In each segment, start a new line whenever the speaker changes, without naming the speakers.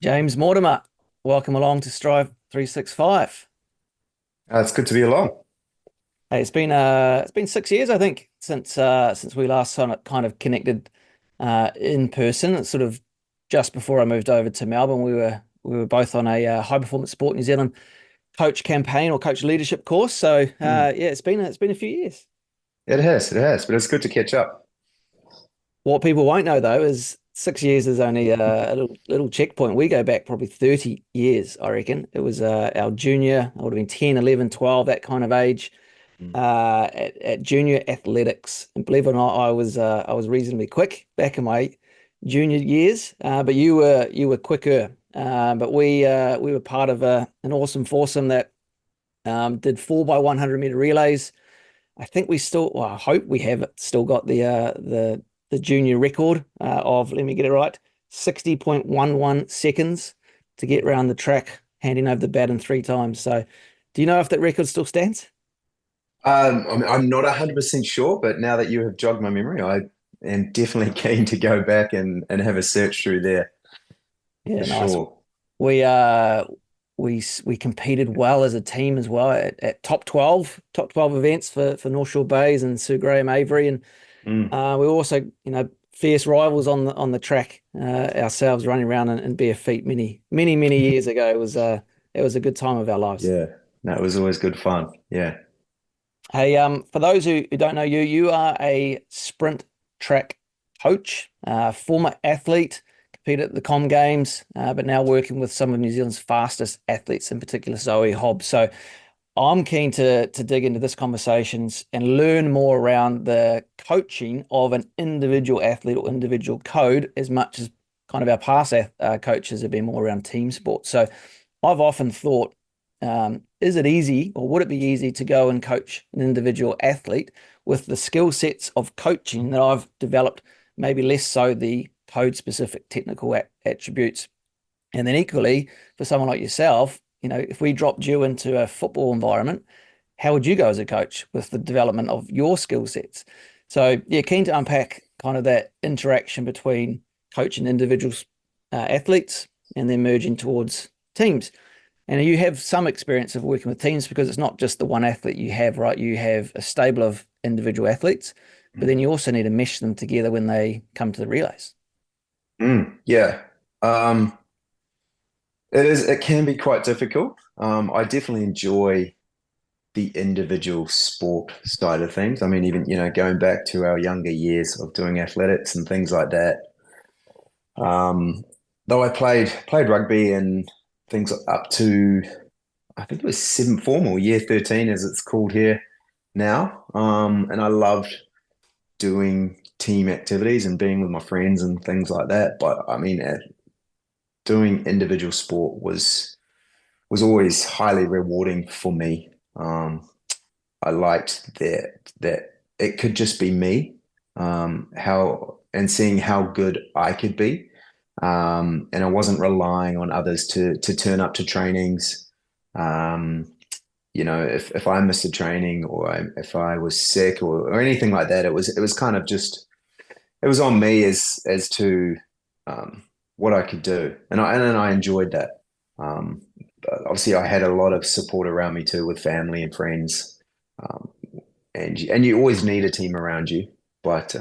James Mortimer, welcome along to Strive 365.
It's good to be along.
Hey, it's been 6 years, I think, since we last kind of connected in person. It's sort of just before I moved over to Melbourne. We were both on a high performance sport New Zealand coach campaign or coach leadership course. So
Hmm.
yeah, it's been a few years.
It has, but it's good to catch up.
What people won't know though is 6 years is only a little checkpoint. We go back probably 30 years, I reckon. It was our junior, I would have been 10, 11, 12, that kind of age,
Mm.
at junior athletics. And believe it or not, I was reasonably quick back in my junior years, but you were quicker. But we were part of an awesome foursome that did 4x100 meter relays. I think we still, well, I hope we have it, still got the junior record of, let me get it right, 60.11 seconds to get around the track, handing over the baton three times. So, do you know if that record still stands?
I'm not 100% sure, but now that you have jogged my memory, I am definitely keen to go back and have a search through there for
Yeah, nice.
sure.
We uh we competed well as a team as well at top 12 events for North Shore Bays and Sir Graham Avery, and
Mm.
we were also, fierce rivals on the track ourselves, running around in bare feet many years ago. It was a good time of our lives.
Yeah, that was always good fun. Yeah.
Hey, for those who don't know you, you are a sprint track coach, former athlete, competed at the Com Games, but now working with some of New Zealand's fastest athletes, in particular Zoe Hobbs. So I'm keen to dig into this conversations and learn more around the coaching of an individual athlete or individual code, as much as kind of our past coaches have been more around team sports. So I've often thought, is it easy or would it be easy to go and coach an individual athlete with the skill sets of coaching that I've developed, maybe less so the code specific technical attributes? And then equally, for someone like yourself, if we dropped you into a football environment, how would you go as a coach with the development of your skill sets? So yeah, keen to unpack kind of that interaction between coaching individuals, athletes, and then merging towards teams. And you have some experience of working with teams because it's not just the one athlete you have, right? You have a stable of individual athletes, but then you also need to mesh them together when they come to the relays.
Yeah. Um, it can be quite difficult. I definitely enjoy the individual sport side of things. I mean, even, going back to our younger years of doing athletics and things like that. Though I played rugby and things up to, I think it was seventh form or year 13 as it's called here now. And I loved doing team activities and being with my friends and things like that. But I mean, doing individual sport was always highly rewarding for me. I liked that it could just be me, how and seeing how good I could be. And I wasn't relying on others to turn up to trainings. Um, if I missed a training or if I was sick or anything like that, it was kind of just it was on me as to um, what I could do, and I enjoyed that. Um, but obviously, I had a lot of support around me too, with family and friends, um, and you always need a team around you. But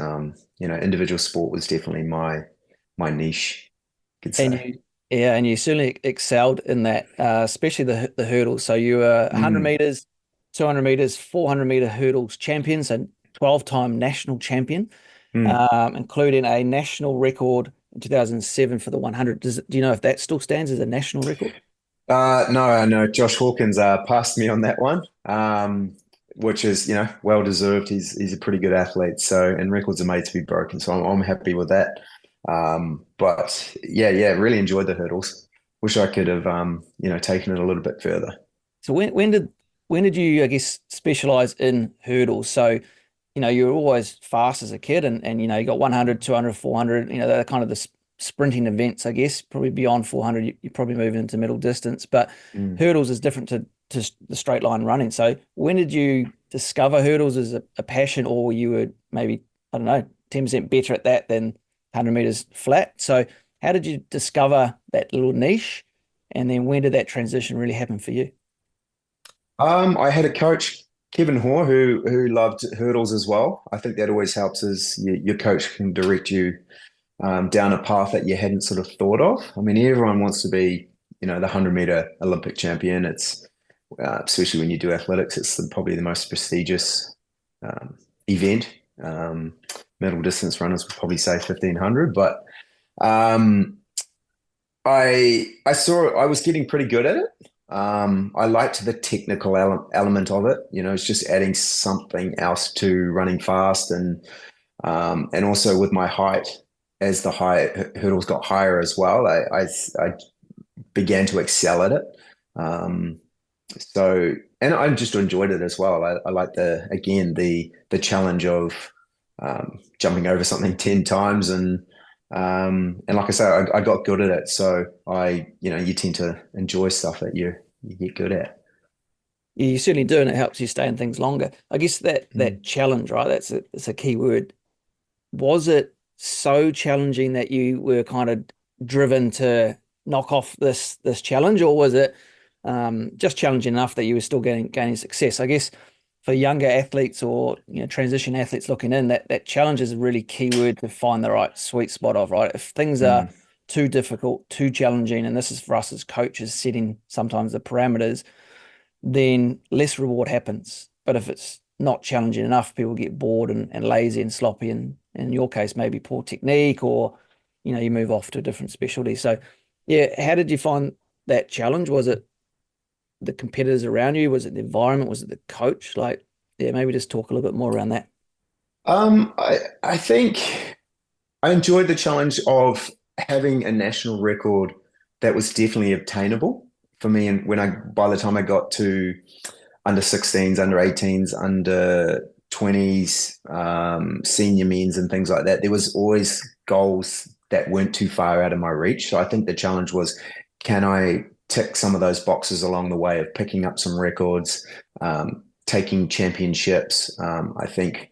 individual sport was definitely my niche, I could
And
say.
you certainly excelled in that, especially the hurdles. So you were 100
Mm,
meters, 200 meters, 400-meter hurdles champion, so 12-time national champion,
mm.
including a national record in 2007 for the 100. Do you know if that still stands as a national record?
No, I know Josh Hawkins passed me on that one, which is well deserved. He's a pretty good athlete, so and records are made to be broken, so I'm happy with that. But yeah, really enjoyed the hurdles. Wish I could have taken it a little bit further.
So when did you, I guess, specialize in hurdles? So you were always fast as a kid, and you got 100, 200, 400. They're kind of the sprinting events, I guess. Probably beyond 400, you're probably moving into middle distance, but
Mm.
hurdles is different to the straight line running. So when did you discover hurdles as a passion, or you were maybe, I don't know, 10% better at that than 100 meters flat? So How did you discover that little niche? And then when did that transition really happen for you?
I had a coach, Kevin Hoare, who loved hurdles as well. I think that always helps as your coach can direct you down a path that you hadn't sort of thought of. I mean, everyone wants to be, the 100-meter Olympic champion. It's especially when you do athletics, it's probably the most prestigious event. Middle distance runners would probably say 1500, but um, I saw I was getting pretty good at it. I liked the technical element of it. It's just adding something else to running fast, and also with my height, as the hurdles got higher as well, I began to excel at it. Um, and I just enjoyed it as well. I like the challenge of jumping over something 10 times, and like I say, I got good at it. So you tend to enjoy stuff that you get good at.
Yeah, you certainly do, and it helps you stay in things longer. I guess that
Mm.
challenge, right? That's a key word. Was it so challenging that you were kind of driven to knock off this challenge, or was it just challenging enough that you were still gaining success? I guess for younger athletes or transition athletes looking in, that challenge is a really key word to find the right sweet spot of, right? If things are
Mm.
too difficult, too challenging, and this is for us as coaches setting sometimes the parameters, then less reward happens. But if it's not challenging enough, people get bored and lazy and sloppy, and in your case, maybe poor technique, or you move off to a different specialty. So, yeah, how did you find that challenge? Was it the competitors around you? Was it the environment? Was it the coach? Like, yeah, maybe just talk a little bit more around that.
I think I enjoyed the challenge of having a national record that was definitely obtainable for me. And by the time I got to under 16s, under 18s, under 20s, senior men's and things like that, there was always goals that weren't too far out of my reach. So I think the challenge was, can I tick some of those boxes along the way of picking up some records, taking championships? I think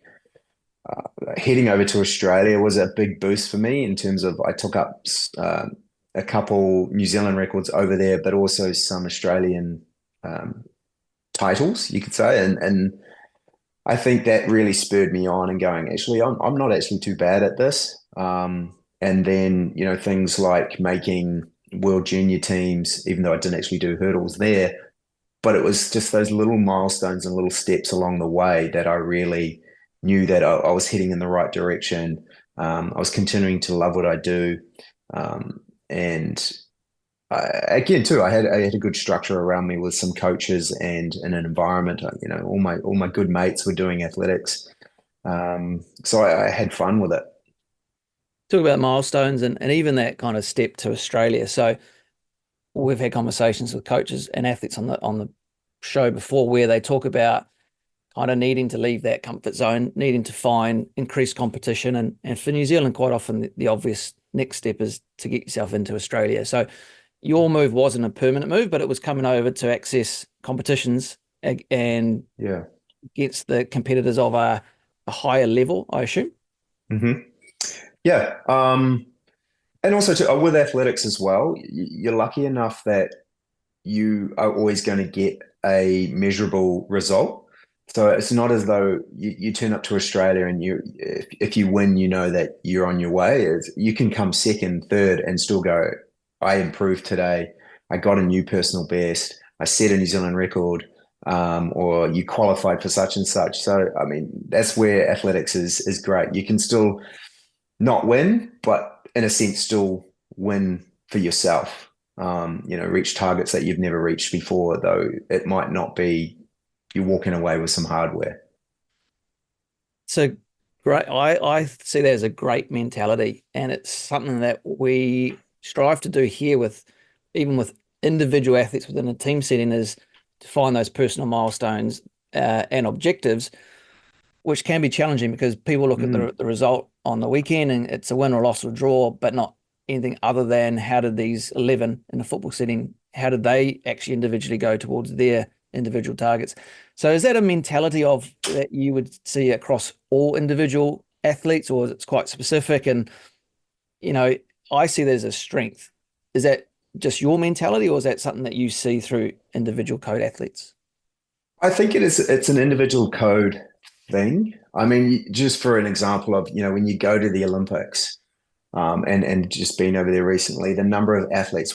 heading over to Australia was a big boost for me in terms of I took up a couple New Zealand records over there, but also some Australian um, titles, you could say, and I think that really spurred me on and going, actually, I'm not actually too bad at this. And then things like making world junior teams, even though I didn't actually do hurdles there, but it was just those little milestones and little steps along the way that I really knew that I was heading in the right direction. I was continuing to love what I do, and again too, I had a good structure around me with some coaches and in an environment. All my good mates were doing athletics, so I had fun with it.
Talk about milestones and even that kind of step to Australia. So we've had conversations with coaches and athletes on the show before where they talk about kind of needing to leave that comfort zone, needing to find increased competition. And for New Zealand, quite often the obvious next step is to get yourself into Australia. So your move wasn't a permanent move, but it was coming over to access competitions and
Yeah.
against the competitors of a higher level, I assume.
Hmm. Yeah. And also with athletics as well, you're lucky enough that you are always going to get a measurable result. So it's not as though you turn up to Australia and if you win, you know that you're on your way. You can come second, third, and still go, I improved today. I got a new personal best. I set a New Zealand record, or you qualified for such and such. So I mean, that's where athletics is great. You can still not win, but in a sense, still win for yourself. Reach targets that you've never reached before, though it might not be you're walking away with some hardware.
So great. I see that as a great mentality, and it's something that we strive to do here with even with individual athletes within a team setting is to find those personal milestones and objectives, which can be challenging because people look at
Mm,
the result on the weekend and it's a win or loss or draw, but not anything other than how did these 11 in a football setting, how did they actually individually go towards their individual targets? So is that a mentality of that you would see across all individual athletes, or is it quite specific? And, you know, I see that as a strength. Is that just your mentality, or is that something that you see through individual code athletes?
I think it's an individual code thing. I mean, just for an example of, when you go to the Olympics, and just been over there recently, the number of athletes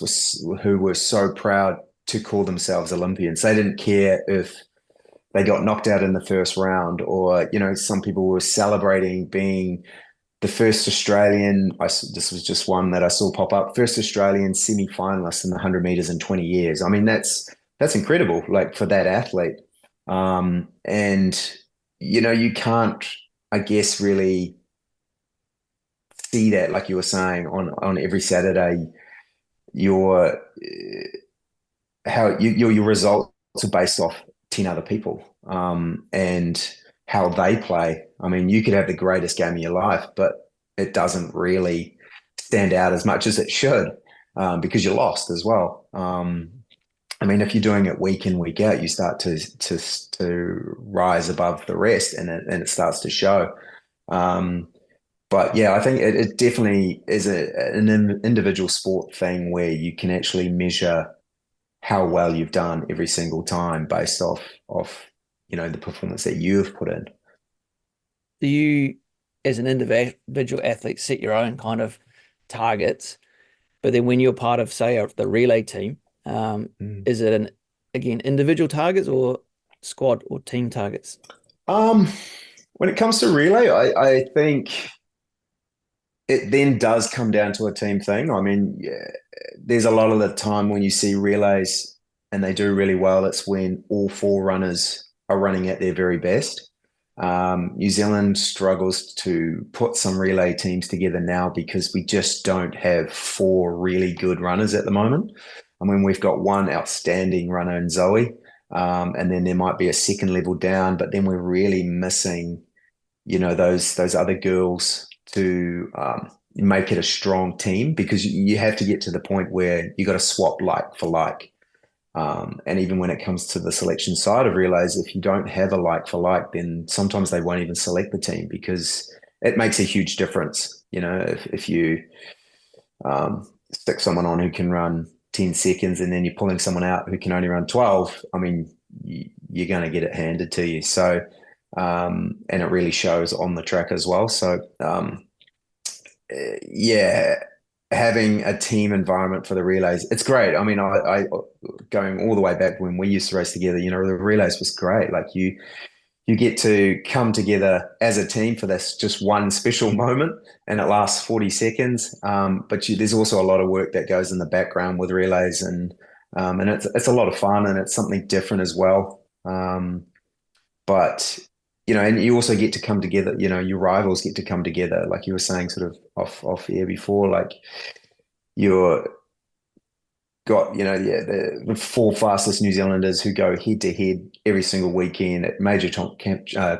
who were so proud to call themselves Olympians. They didn't care if they got knocked out in the first round, or some people were celebrating being the first Australian. This was just one that I saw pop up. First Australian semi-finalist in the 100 meters in 20 years. I mean, that's incredible. Like for that athlete, and you can't, I guess, really see that, like you were saying, on every Saturday. Your how your results are based off 10 other people, and how they play. I mean, you could have the greatest game of your life, but it doesn't really stand out as much as it should, because you lost as well. I mean, if you're doing it week in, week out, you start to rise above the rest, and it starts to show. But yeah, I think it definitely is an individual sport thing where you can actually measure how well you've done every single time based off the performance that you've put in.
Do you, as an individual athlete, set your own kind of targets? But then when you're part of, say, the relay team,
Mm.
is it again, individual targets or squad or team targets?
Um, when it comes to relay, I think it then does come down to a team thing. I mean, yeah, there's a lot of the time when you see relays and they do really well, it's when all four runners are running at their very best. New Zealand struggles to put some relay teams together now because we just don't have four really good runners at the moment. I mean, we've got one outstanding runner in Zoe, and then there might be a second level down, but then we're really missing, those other girls to make it a strong team, because you have to get to the point where you got to swap like for like. And even when it comes to the selection side of relays, if you don't have a like for like, then sometimes they won't even select the team, because it makes a huge difference. If you stick someone on who can run 10 seconds and then you're pulling someone out who can only run 12, I mean, you're going to get it handed to you. So, and it really shows on the track as well. So, yeah, having a team environment for the relays, it's great. I mean, I going all the way back when we used to race together, the relays was great. Like you get to come together as a team for this just one special moment, and it lasts 40 seconds. But there's also a lot of work that goes in the background with relays, and it's a lot of fun, and it's something different as well. But and you also get to come together. Your rivals get to come together, like you were saying, sort of off air before. Like you're got yeah, the four fastest New Zealanders who go head to head every single weekend at major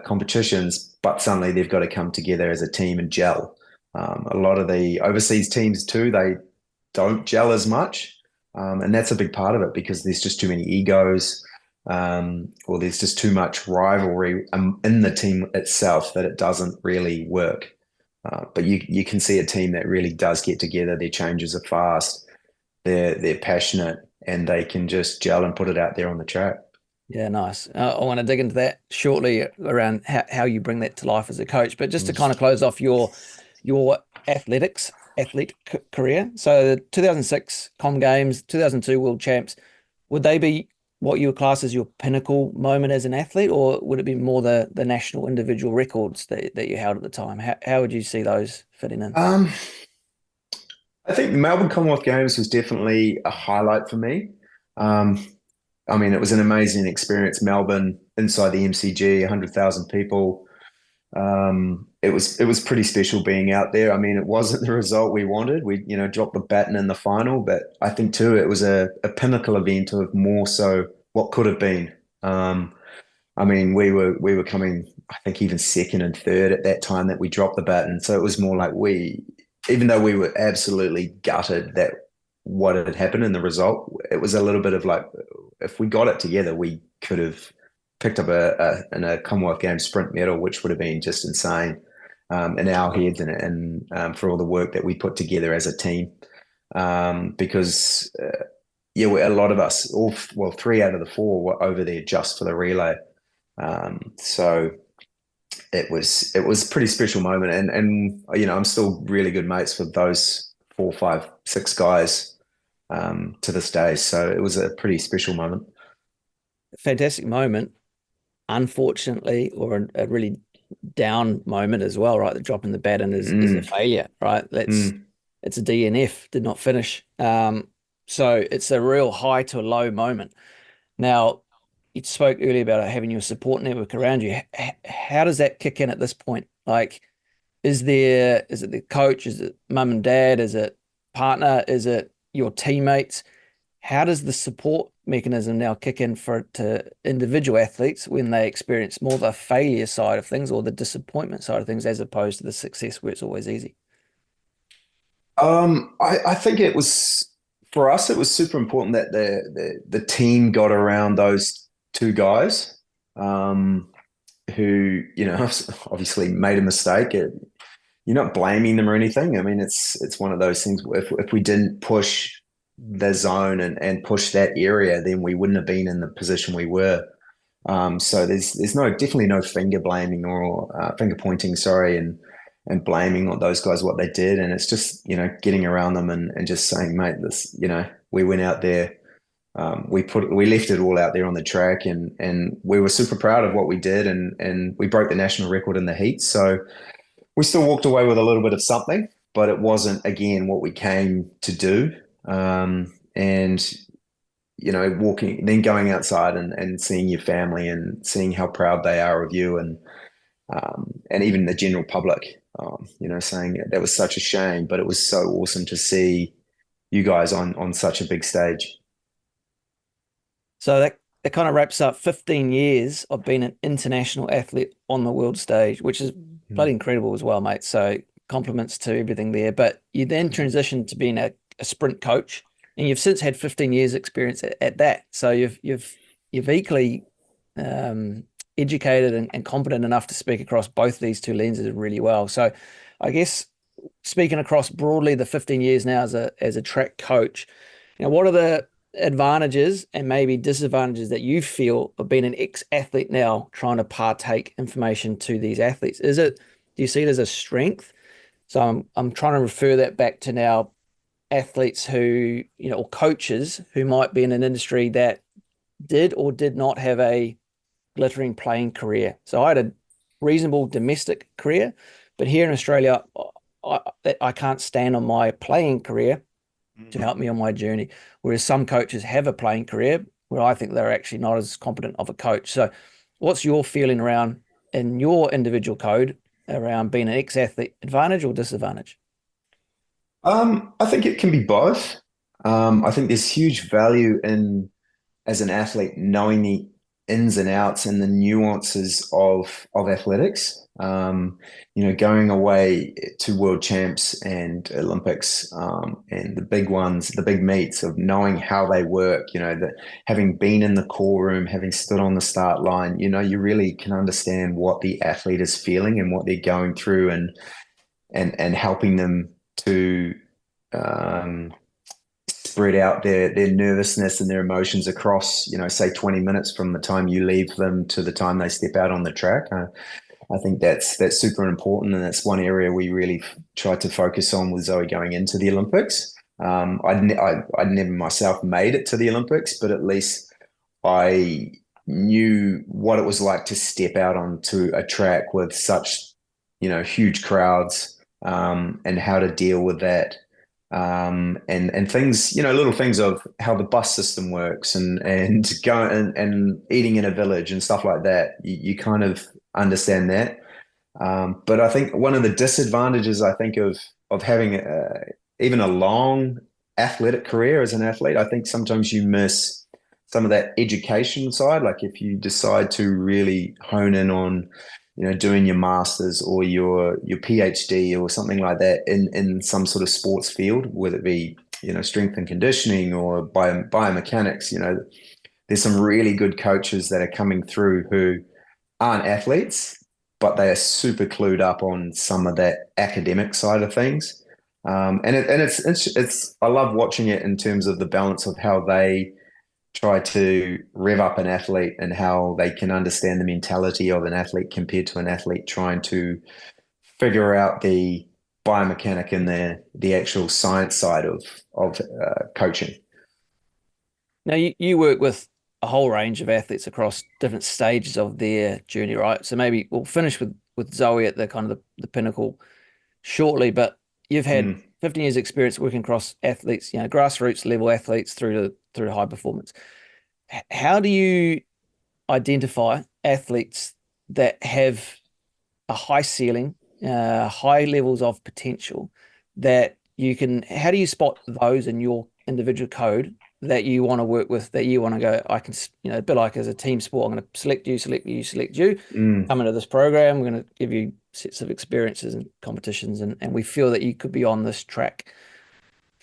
competitions, but suddenly they've got to come together as a team and gel. A lot of the overseas teams too, they don't gel as much, and that's a big part of it, because there's just too many egos, or there's just too much rivalry in the team itself, that it doesn't really work. But you can see a team that really does get together. Their changes are fast. They're passionate, and they can just gel and put it out there on the track.
Yeah, nice. I want to dig into that shortly around how you bring that to life as a coach. But just to kind of close off your athlete career. So the 2006 Com Games, 2002 World Champs, would they be what you would class as your pinnacle moment as an athlete, or would it be more the national individual records that you held at the time? How would you see those fitting in?
I think the Melbourne Commonwealth Games was definitely a highlight for me. Um, I mean, it was an amazing experience. Melbourne, inside the MCG, 100,000 people. It was pretty special being out there. I mean, it wasn't the result we wanted. We, dropped the baton in the final, but I think too it was a pinnacle event of more so what could have been. I mean, we were coming, I think, even second and third at that time that we dropped the baton. So it was more like even though we were absolutely gutted that what had happened in the result, it was a little bit of like, if we got it together, we could have picked up in a Commonwealth Games sprint medal, which would have been just insane. in our heads and for all the work that we put together as a team. Because yeah, a lot of us, well, 3 out of the 4 were over there just for the relay. So it was a pretty special moment, and I'm still really good mates with those 4, 5, 6 guys to this day. So it was a pretty special moment.
Fantastic moment, unfortunately, or a really down moment as well, right? The drop in the baton is a
Mm,
failure, right?
mm.
It's a DNF, did not finish. So it's a real high to a low moment. Now, you spoke earlier about having your support network around you. How does that kick in at this point? Like, is it the coach? Is it mum and dad? Is it partner? Is it your teammates? How does the support mechanism now kick in for to individual athletes when they experience more the failure side of things or the disappointment side of things as opposed to the success where it's always easy?
I think it was for us. It was super important that the team got around those 2 guys, um, who obviously made a mistake. You're not blaming them or anything. I mean, it's one of those things. If we didn't push the zone and push that area, then we wouldn't have been in the position we were. So there's definitely no finger blaming or finger pointing, sorry, and blaming on those guys what they did. And it's just, getting around them and just saying, mate, this, we went out there, we left it all out there on the track, and we were super proud of what we did, and we broke the national record in the heat. So we still walked away with a little bit of something, but it wasn't again what we came to do. And walking, then going outside and seeing your family and seeing how proud they are of you, and even the general public, saying that was such a shame, but it was so awesome to see you guys on such a big stage.
So that kind of wraps up 15 years of being an international athlete on the world stage, which is bloody
Mm.
incredible as well, mate. So compliments to everything there. But you then transitioned to being a sprint coach, and you've since had 15 years experience at that. So you've equally educated and competent enough to speak across both these two lenses really well. So I guess speaking across broadly the 15 years now as a track coach, what are the advantages and maybe disadvantages that you feel of being an ex-athlete now trying to partake information to these athletes? Do you see it as a strength? So I'm trying to refer that back to now athletes who, or coaches who might be in an industry that did or did not have a glittering playing career. So I had a reasonable domestic career, but here in Australia, I, I can't stand on my playing career to help me on my journey. Whereas some coaches have a playing career where I think they're actually not as competent of a coach. So, what's your feeling around in your individual code around being an ex-athlete, advantage or disadvantage?
I think it can be both. I think there's huge value in, as an athlete, knowing the ins and outs and the nuances of athletics. Going away to world champs and Olympics, and the big ones, the big meets, of knowing how they work. That having been in the call room, having stood on the start line, you really can understand what the athlete is feeling and what they're going through, and helping them to um, spread out their nervousness and their emotions across, say 20 minutes from the time you leave them to the time they step out on the track. I think that's super important, and that's one area we really tried to focus on with Zoe going into the Olympics. I'd never myself made it to the Olympics, but at least I knew what it was like to step out onto a track with such, huge crowds, and how to deal with that, and things, little things of how the bus system works, and going and eating in a village and stuff like that. You kind of understand that. But I think one of the disadvantages, I think, of having even a long athletic career as an athlete, I think sometimes you miss some of that education side. Like if you decide to really hone in on, doing your masters or your PhD or something like that in some sort of sports field, whether it be, strength and conditioning or biomechanics. There's some really good coaches that are coming through who aren't athletes, but they are super clued up on some of that academic side of things. And it's I love watching it in terms of the balance of how they try to rev up an athlete and how they can understand the mentality of an athlete compared to an athlete trying to figure out the biomechanic and the actual science side of coaching.
Now you work with a whole range of athletes across different stages of their journey, right? So maybe we'll finish with Zoe at the kind of the pinnacle shortly, but you've had
Mm.
15 years experience working across athletes, grassroots level athletes through to high performance. How do you identify athletes that have a high ceiling, high levels of potential that you can, how do you spot those in your individual code that you want to work with, that you want to go, I can, a bit like as a team sport, I'm going to select you, select you, select you,
Mm.
come into this program, we're going to give you sets of experiences and competitions, and we feel that you could be on this track.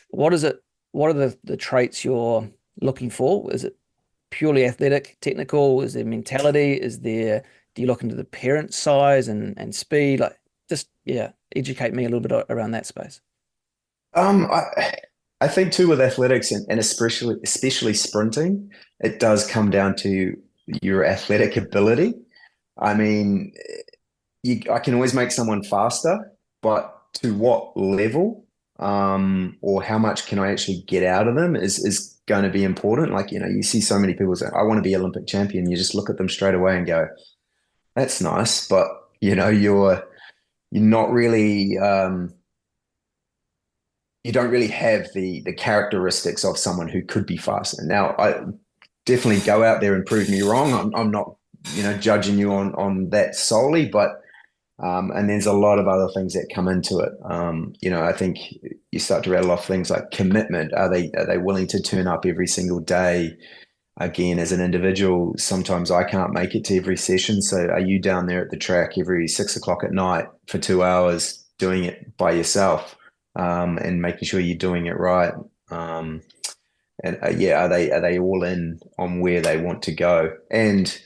What is it? What are the traits you're looking for? Is it purely athletic, technical? Is there mentality? Is there, do you look into the parent size and speed? Like, just, yeah, educate me a little bit around that space.
I think too with athletics and especially sprinting, it does come down to your athletic ability. I mean, I can always make someone faster, but to what level, or how much can I actually get out of them is going to be important. Like, you see so many people say, I want to be Olympic champion. You just look at them straight away and go, that's nice, but you're not really you don't really have the characteristics of someone who could be faster. Now, I definitely go out there and prove me wrong. I'm not, judging you on that solely, but and there's a lot of other things that come into it. I think you start to rattle off things like commitment. Are they willing to turn up every single day? Again, as an individual, sometimes I can't make it to every session. So are you down there at the track every 6 o'clock at night for 2 hours doing it by yourself, and making sure you're doing it right? And yeah, are they all in on where they want to go? And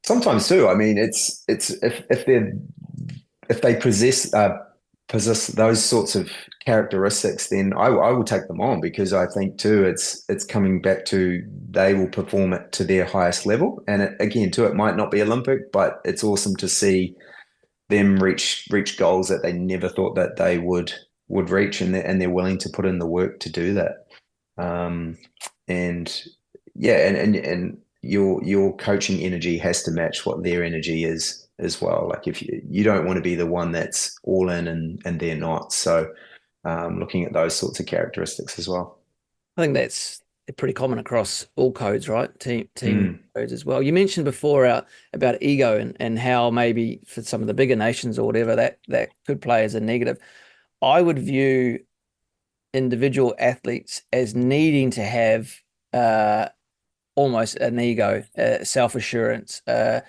sometimes too, I mean, it's if they possess those sorts of characteristics, then I will take them on because I think too it's coming back to they will perform it to their highest level. And again, too, it might not be Olympic, but it's awesome to see them reach goals that they never thought that they would reach, and they're willing to put in the work to do that. Um, and yeah, and your coaching energy has to match what their energy is as well. Like if you don't want to be the one that's all in and they're not. So looking at those sorts of characteristics as well.
I think that's pretty common across all codes, right? Team
Mm.
codes as well. You mentioned before about ego and how maybe for some of the bigger nations or whatever that could play as a negative. I would view individual athletes as needing to have almost an ego, self-assurance, a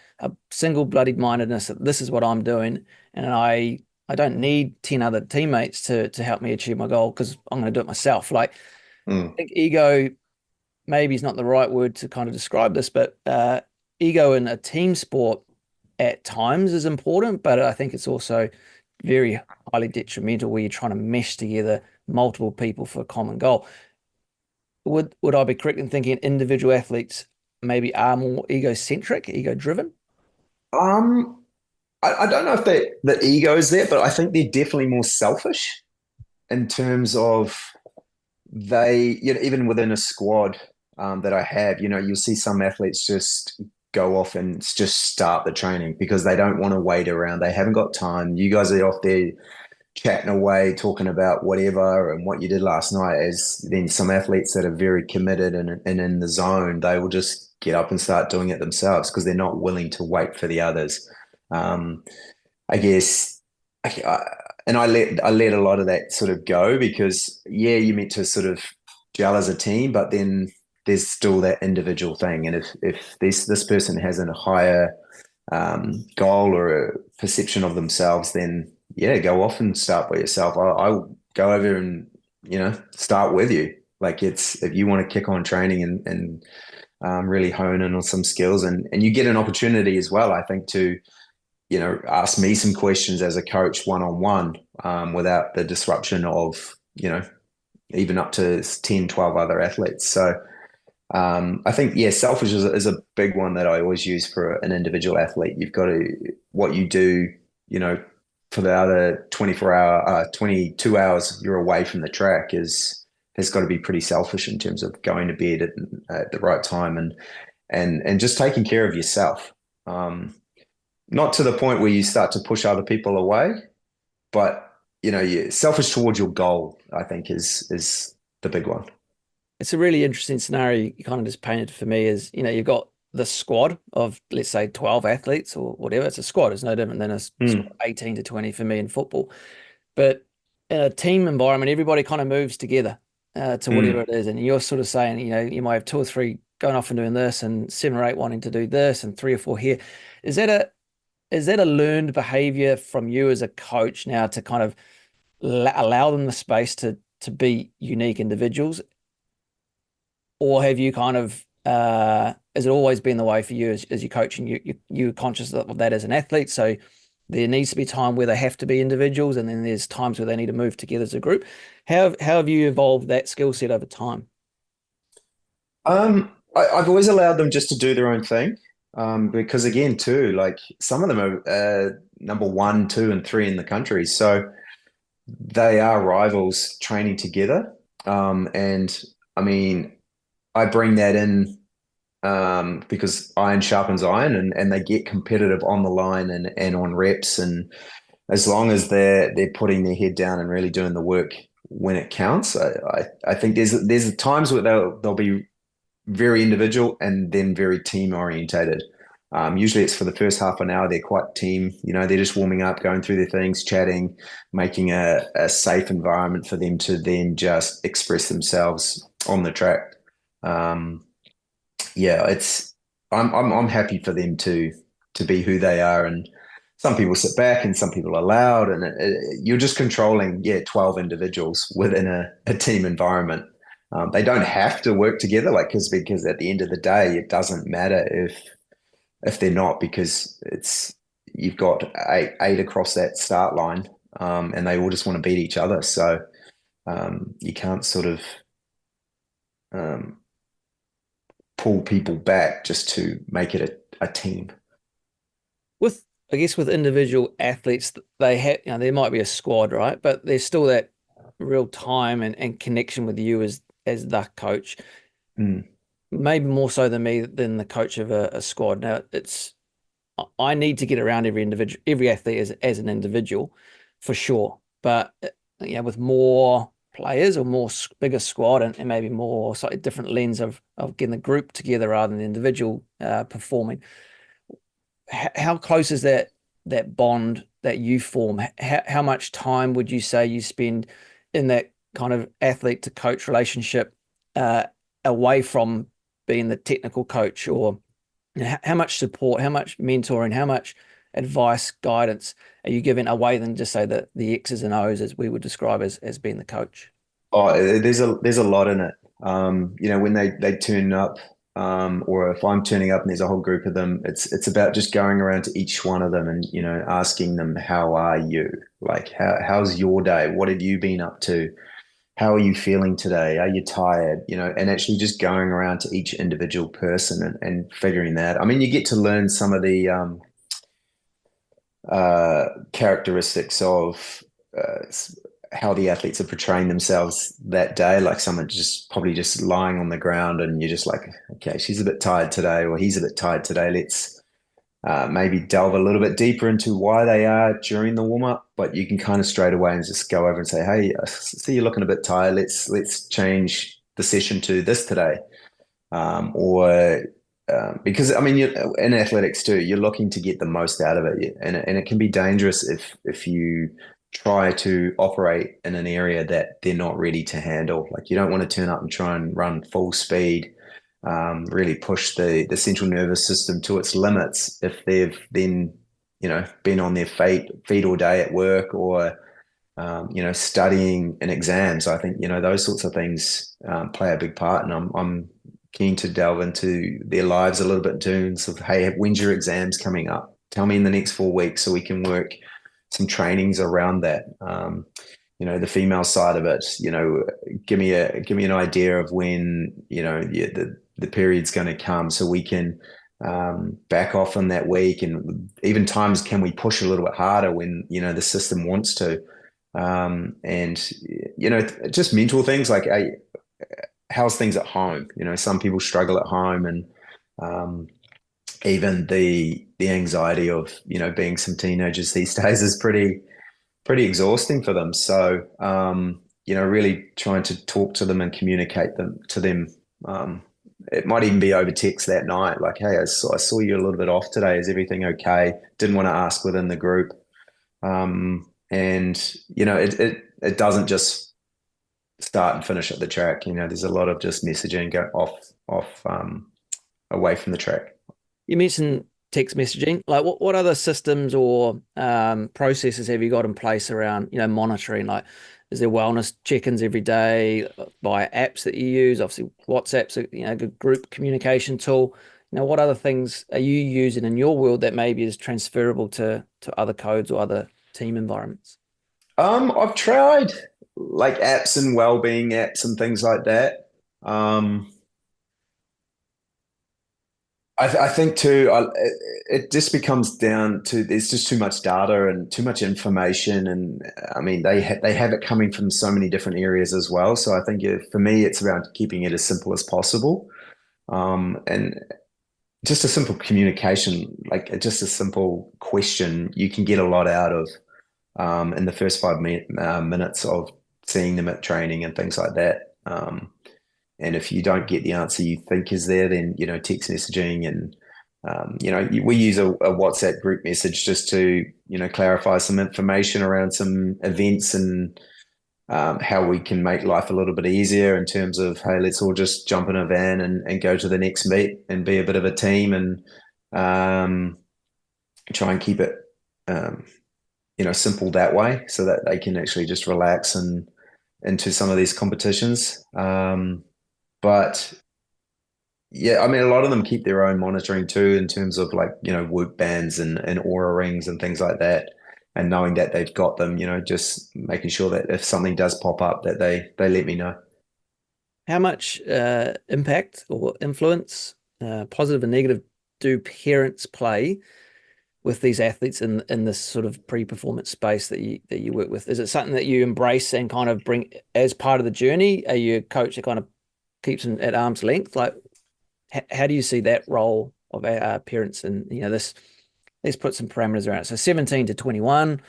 single bloodied mindedness that this is what I'm doing, and I don't need 10 other teammates to help me achieve my goal because I'm going to do it myself. Like, I
Mm.
think ego maybe is not the right word to kind of describe this, but ego in a team sport at times is important, but I think it's also very highly detrimental where you're trying to mesh together multiple people for a common goal. Would I be correct in thinking individual athletes maybe are more egocentric, ego driven?
Um, I don't know if the ego is there, but I think they're definitely more selfish in terms of even within a squad that I have, you'll see some athletes just go off and just start the training because they don't want to wait around. They haven't got time. You guys are off there chatting away, talking about whatever and what you did last night. As then some athletes that are very committed and in the zone, they will just get up and start doing it themselves because they're not willing to wait for the others. Um, I guess, and I let a lot of that sort of go because yeah, you meant to sort of gel as a team, but then there's still that individual thing, and if this person has a higher goal or a perception of themselves, then yeah, go off and start by yourself. I'll go over and start with you. Like it's if you want to kick on training and really hone in on some skills, and you get an opportunity as well, I think, to ask me some questions as a coach one-on-one, without the disruption of, even up to 10, 12 other athletes. So I think, yeah, selfish is a big one that I always use for an individual athlete. You've got to, what you do, you know, for the other 22 hours you're away from the track has got to be pretty selfish in terms of going to bed at the right time and just taking care of yourself. Not to the point where you start to push other people away, but you're selfish towards your goal, I think is the big one.
It's a really interesting scenario you kind of just painted for me is, you've got the squad of, let's say, 12 athletes or whatever. It's a squad. It's no different than a squad
Mm,
of 18 to 20 for me in football. But in a team environment, everybody kind of moves together to whatever
mm.
it is. And you're sort of saying, you might have two or three going off and doing this and seven or eight wanting to do this and three or four here. Is that a learned behavior from you as a coach now to kind of allow them the space to be unique individuals? Or have you kind of has it always been the way for you as you're coaching? You're conscious of that as an athlete, so there needs to be time where they have to be individuals, and then there's times where they need to move together as a group. How have you evolved that skill set over time?
I've always allowed them just to do their own thing, because again, too, like some of them are number one, two, and three in the country, so they are rivals training together. And I mean, I bring that in because iron sharpens iron, and they get competitive on the line and on reps, and as long as they're putting their head down and really doing the work when it counts, I think there's times where they'll be very individual and then very team orientated. Usually it's for the first half an hour, they're quite team, they're just warming up, going through their things, chatting, making a safe environment for them to then just express themselves on the track. Um, yeah, I'm happy for them to be who they are, and some people sit back and some people are loud, and you're just controlling 12 individuals within a team environment. They don't have to work together, like because at the end of the day, it doesn't matter if they're not, because you've got eight across that start line, and they all just want to beat each other. So you can't sort of um, pull people back just to make it a team.
With I guess with individual athletes, they have there might be a squad, right? But there's still that real time and connection with you as the coach.
Mm.
Maybe more so than me than the coach of a squad. Now I need to get around every athlete as an individual, for sure. But with more players or bigger squad and maybe more slightly different lens of getting the group together rather than the individual performing. How close is that bond that you form? How much time would you say you spend in that kind of athlete to coach relationship uh, away from being the technical coach, or how much support, how much mentoring, how much advice, guidance are you giving away than just say the X's and O's as we would describe as being the coach?
Oh, there's a lot in it. When they turn up, or if I'm turning up and there's a whole group of them, it's about just going around to each one of them and asking them, how are you? Like how's your day? What have you been up to? How are you feeling today? Are you tired? And actually just going around to each individual person and figuring that. I mean, you get to learn some of the characteristics of how the athletes are portraying themselves that day. Like someone just probably just lying on the ground, and you're just like, okay, she's a bit tired today, or he's a bit tired today. Let's maybe delve a little bit deeper into why they are during the warm up. But you can kind of straight away and just go over and say, hey, I see you're looking a bit tired. Let's change the session to this today, or because I mean, in athletics too, you're looking to get the most out of it, and it can be dangerous if you try to operate in an area that they're not ready to handle. Like you don't want to turn up and try and run full speed, really push the central nervous system to its limits if they've then been on their feet all day at work, or studying in exams. I think those sorts of things play a big part, and I'm keen to delve into their lives a little bit in terms of, hey, when's your exams coming up? tell me in the next 4 weeks so we can work some trainings around that. The female side of it, give me an idea of when, yeah, the period's going to come so we can back off on that week. And even times can we push a little bit harder when, the system wants to. And, just mental things like, how's things at home? Some people struggle at home, and even the anxiety of, being some teenagers these days is pretty exhausting for them. So, really trying to talk to them and communicate to them. It might even be over text that night, like, hey, I saw you a little bit off today. Is everything okay? Didn't want to ask within the group. And, it doesn't just start and finish at the track. There's a lot of just messaging go off away from the track.
You mentioned text messaging. Like, what other systems or processes have you got in place around, monitoring? Like, is there wellness check-ins every day via apps that you use? Obviously, WhatsApp's a good group communication tool. What other things are you using in your world that maybe is transferable to other codes or other team environments?
I've tried like apps and well-being apps and things like that. I think too, it just becomes down to there's just too much data and too much information, and I mean they have it coming from so many different areas as well. So I think for me, it's around keeping it as simple as possible, and just a simple communication, like just a simple question, you can get a lot out of in the first 5 minutes of seeing them at training and things like that. And if you don't get the answer you think is there, then, text messaging and, we use a WhatsApp group message just to, clarify some information around some events and how we can make life a little bit easier in terms of, hey, let's all just jump in a van and go to the next meet and be a bit of a team and try and keep it, simple that way so that they can actually just relax and into some of these competitions. But yeah, I mean, a lot of them keep their own monitoring too, in terms of like, work bands and aura rings and things like that. And knowing that they've got them, just making sure that if something does pop up, that they let me know.
How much impact or influence, positive and negative, do parents play with these athletes in this sort of pre-performance space that you work with? Is it something that you embrace and kind of bring as part of the journey? Are you a coach that kind of keeps them at arm's length? Like, how do you see that role of our parents and this? Let's put some parameters around it. So 17 to 21,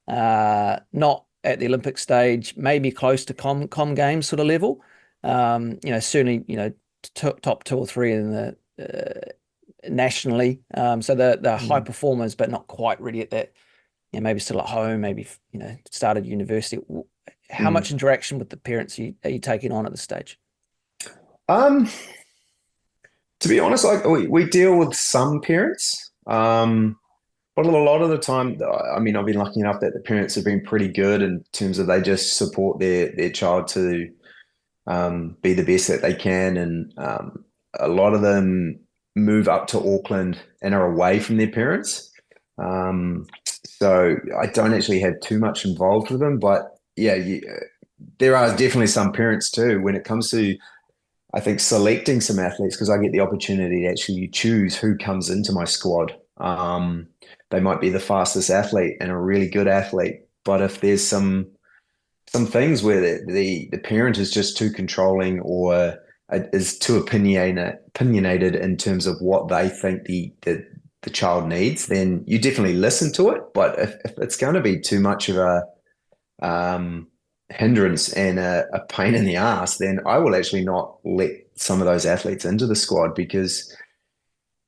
not at the Olympic stage, maybe close to com games sort of level. Certainly, top two or three in the nationally. So the high performers, but not quite ready at that. Maybe still at home, maybe started university. How much interaction with the parents are you taking on at this stage?
To be honest, like we deal with some parents, but a lot of the time, I mean, I've been lucky enough that the parents have been pretty good in terms of they just support their child to be the best that they can, and a lot of them move up to Auckland and are away from their parents. So I don't actually have too much involved with them, but yeah, there are definitely some parents too when it comes to, I think, selecting some athletes, because I get the opportunity to actually choose who comes into my squad. They might be the fastest athlete and a really good athlete, but if there's some things where the parent is just too controlling or is too opinionated in terms of what they think the child needs, then you definitely listen to it. But if it's going to be too much of a hindrance and a pain in the ass, then I will actually not let some of those athletes into the squad, because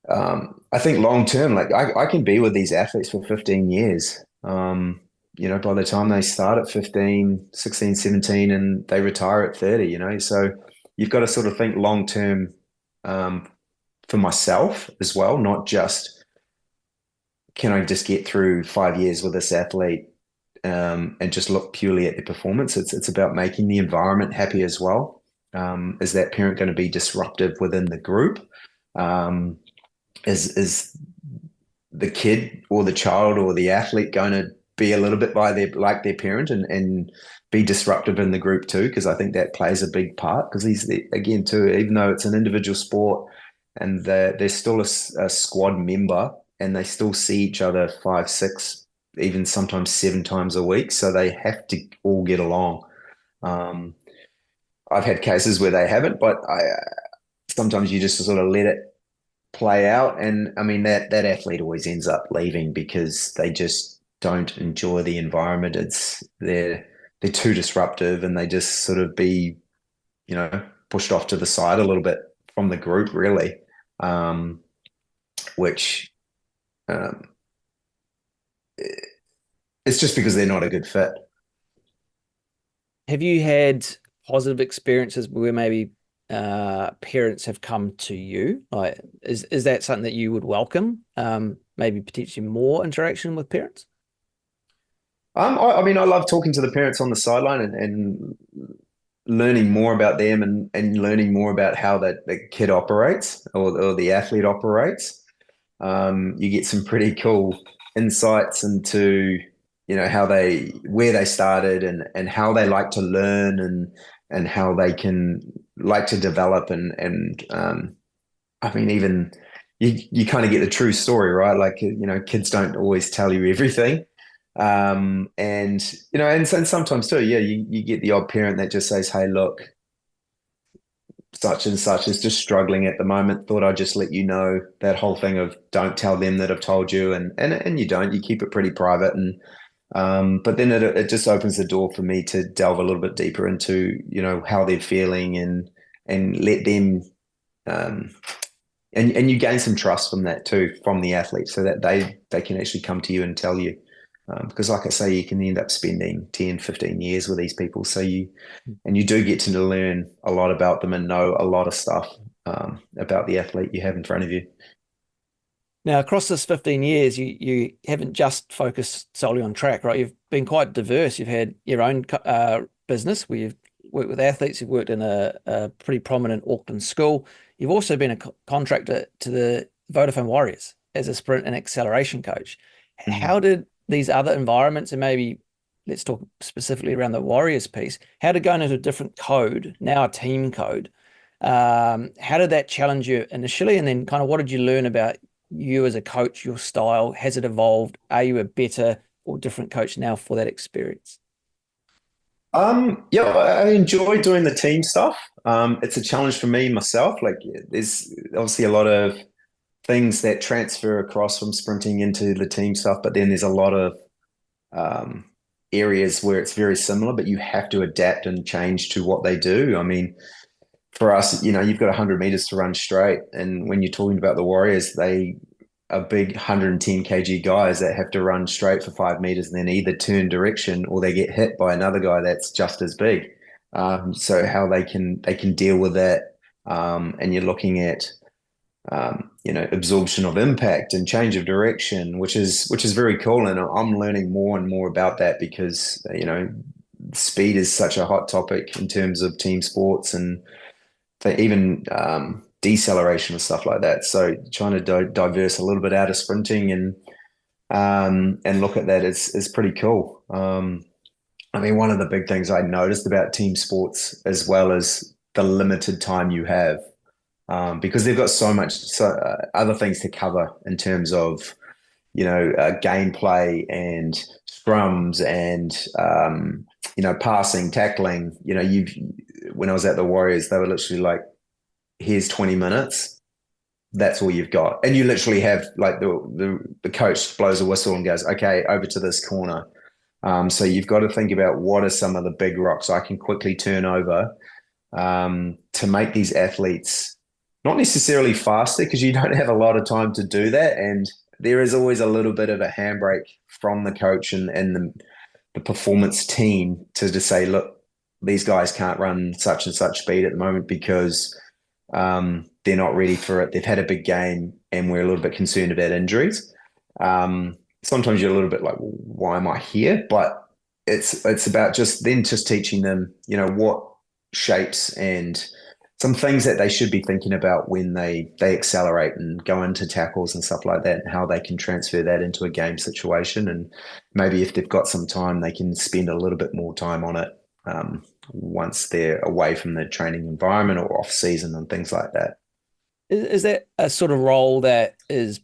I think long term, like I can be with these athletes for 15 years. By the time they start at 15, 16, 17, and they retire at 30, so you've got to sort of think long term for myself as well, not just can I just get through 5 years with this athlete and just look purely at their performance. It's about making the environment happy as well. Is that parent going to be disruptive within the group? Is the kid or the child or the athlete going to be a little bit by their like their parent and be disruptive in the group too, because I think that plays a big part. Because again too, even though it's an individual sport and they're still a squad member and they still see each other five, six, even sometimes seven times a week, so they have to all get along. Um, I've had cases where they haven't, but I sometimes you just sort of let it play out. And I mean that athlete always ends up leaving because they just don't enjoy the environment. They're too disruptive and they just sort of be, pushed off to the side a little bit from the group, really. Um, which um, it's just because they're not a good fit.
Have you had positive experiences where maybe parents have come to you? Like, is that something that you would welcome? Maybe potentially more interaction with parents?
I mean, I love talking to the parents on the sideline and learning more about them and learning more about how that the kid operates or the athlete operates. You get some pretty cool insights into, how where they started and how they like to learn and how they can like to develop and I mean, even you kind of get the true story, right? Like, kids don't always tell you everything. And and sometimes too, yeah, you get the odd parent that just says, "Hey, look, such and such is just struggling at the moment. Thought I'd just let you know." That whole thing of don't tell them that I've told you, and you don't. You keep it pretty private, and but then it just opens the door for me to delve a little bit deeper into how they're feeling and let them um, and you gain some trust from that too, from the athlete, so that they can actually come to you and tell you. Because like I say, you can end up spending 10, 15 years with these people. So you do get to learn a lot about them and know a lot of stuff about the athlete you have in front of you.
Now, across this 15 years, you haven't just focused solely on track, right? You've been quite diverse. You've had your own business where you've worked with athletes. You've worked in a pretty prominent Auckland school. You've also been a contractor to the Vodafone Warriors as a sprint and acceleration coach.
Mhm.
How did these other environments, and maybe let's talk specifically around the Warriors piece, how did going into a different code, now a team code, how did that challenge you initially? And then kind of what did you learn about you as a coach, your style? Has it evolved? Are you a better or different coach now for that experience?
Yeah, I enjoy doing the team stuff. It's a challenge for me myself. Like, there's obviously a lot of things that transfer across from sprinting into the team stuff, but then there's a lot of um, areas where it's very similar, but you have to adapt and change to what they do. I mean, for us, you've got 100 meters to run straight, and when you're talking about the Warriors, they are big 110 kg guys that have to run straight for 5 meters and then either turn direction or they get hit by another guy that's just as big. So how they can deal with that, and you're looking at absorption of impact and change of direction, which is very cool. And I'm learning more and more about that because speed is such a hot topic in terms of team sports and even deceleration and stuff like that. So trying to diverse a little bit out of sprinting and look at that is pretty cool. I mean, one of the big things I noticed about team sports as well as the limited time you have, because they've got so other things to cover in terms of gameplay and scrums and passing, tackling. You've when I was at the Warriors, they were literally like, "Here's 20 minutes. That's all you've got," and you literally have like the coach blows a whistle and goes, "Okay, over to this corner." So you've got to think about what are some of the big rocks I can quickly turn over to make these athletes not necessarily faster because you don't have a lot of time to do that. And there is always a little bit of a handbrake from the coach and the performance team to just say, look, these guys can't run such and such speed at the moment because they're not ready for it. They've had a big game and we're a little bit concerned about injuries. Sometimes you're a little bit like, well, why am I here? But it's about just teaching them, what shapes and some things that they should be thinking about when they accelerate and go into tackles and stuff like that, and how they can transfer that into a game situation. And maybe if they've got some time, they can spend a little bit more time on it once they're away from the training environment or off season and things like that.
Is that a sort of role that is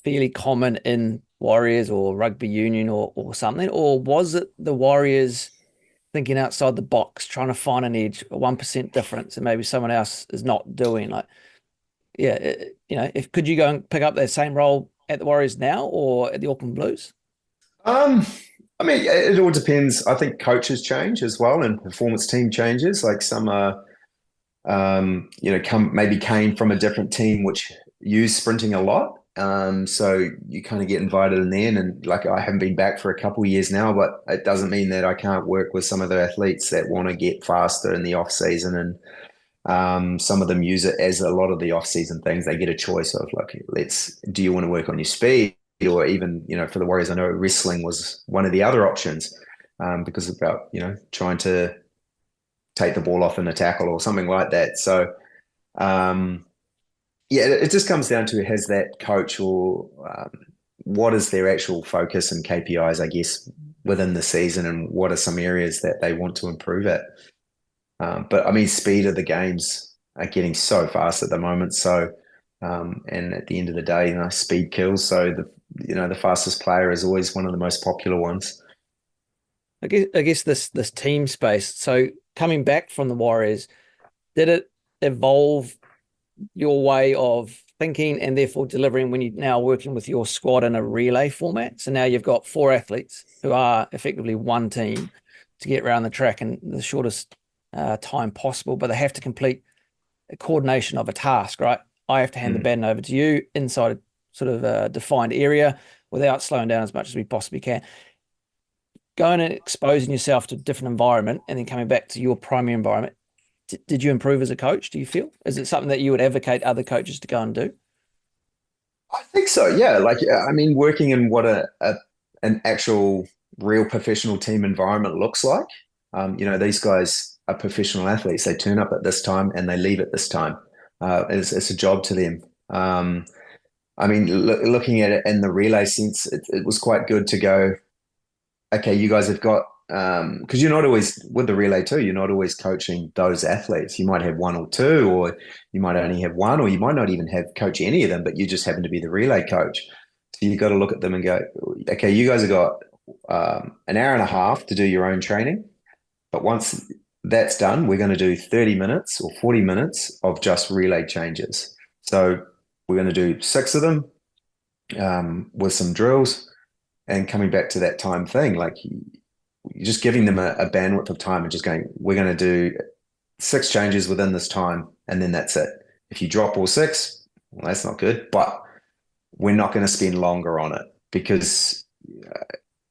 fairly common in Warriors or rugby union or something? Or was it the Warriors thinking outside the box, trying to find an edge, a 1% difference, and maybe someone else is not doing? Like, yeah, if could you go and pick up that same role at the Warriors now or at the Auckland Blues?
Um, I mean, it all depends. I think coaches change as well, and performance team changes. Like some are, come maybe came from a different team which used sprinting a lot. So you kind of get invited in there, and like I haven't been back for a couple of years now, but it doesn't mean that I can't work with some of the athletes that want to get faster in the off season, and some of them use it as a lot of the off season things. They get a choice of like, do you want to work on your speed, or even for the Warriors, I know wrestling was one of the other options because about trying to take the ball off in a tackle or something like that. So um, yeah, it just comes down to has that coach or what is their actual focus and KPIs, I guess, within the season, and what are some areas that they want to improve at. But I mean, speed of the games are getting so fast at the moment. So, and at the end of the day, speed kills. So the fastest player is always one of the most popular ones.
I guess this team space. So coming back from the Warriors, did it evolve your way of thinking and therefore delivering when you're now working with your squad in a relay format? So now you've got four athletes who are effectively one team to get around the track in the shortest time possible, but they have to complete a coordination of a task, right? I have to hand the baton over to you inside a sort of a defined area without slowing down as much as we possibly can. Going and exposing yourself to a different environment and then coming back to your primary environment, did you improve as a coach, do you feel? Is it something that you would advocate other coaches to go and do?
I think so. Yeah. Like, I mean, working in what an actual real professional team environment looks like. These guys are professional athletes. They turn up at this time and they leave at this time. It's a job to them. I mean, looking at it in the relay sense, it was quite good to go, okay, you guys have got, because you're not always with the relay too, you're not always coaching those athletes. You might have one or two, or you might only have one, or you might not even have coach any of them, but you just happen to be the relay coach. So you got to look at them and go, okay, you guys have got an hour and a half to do your own training. But once that's done, we're going to do 30 minutes or 40 minutes of just relay changes. So we're going to do 6 of them with some drills, and coming back to that time thing, like you're just giving them a bandwidth of time and just going, we're going to do 6 changes within this time, and then that's it. If you drop all 6, well, that's not good, but we're not going to spend longer on it because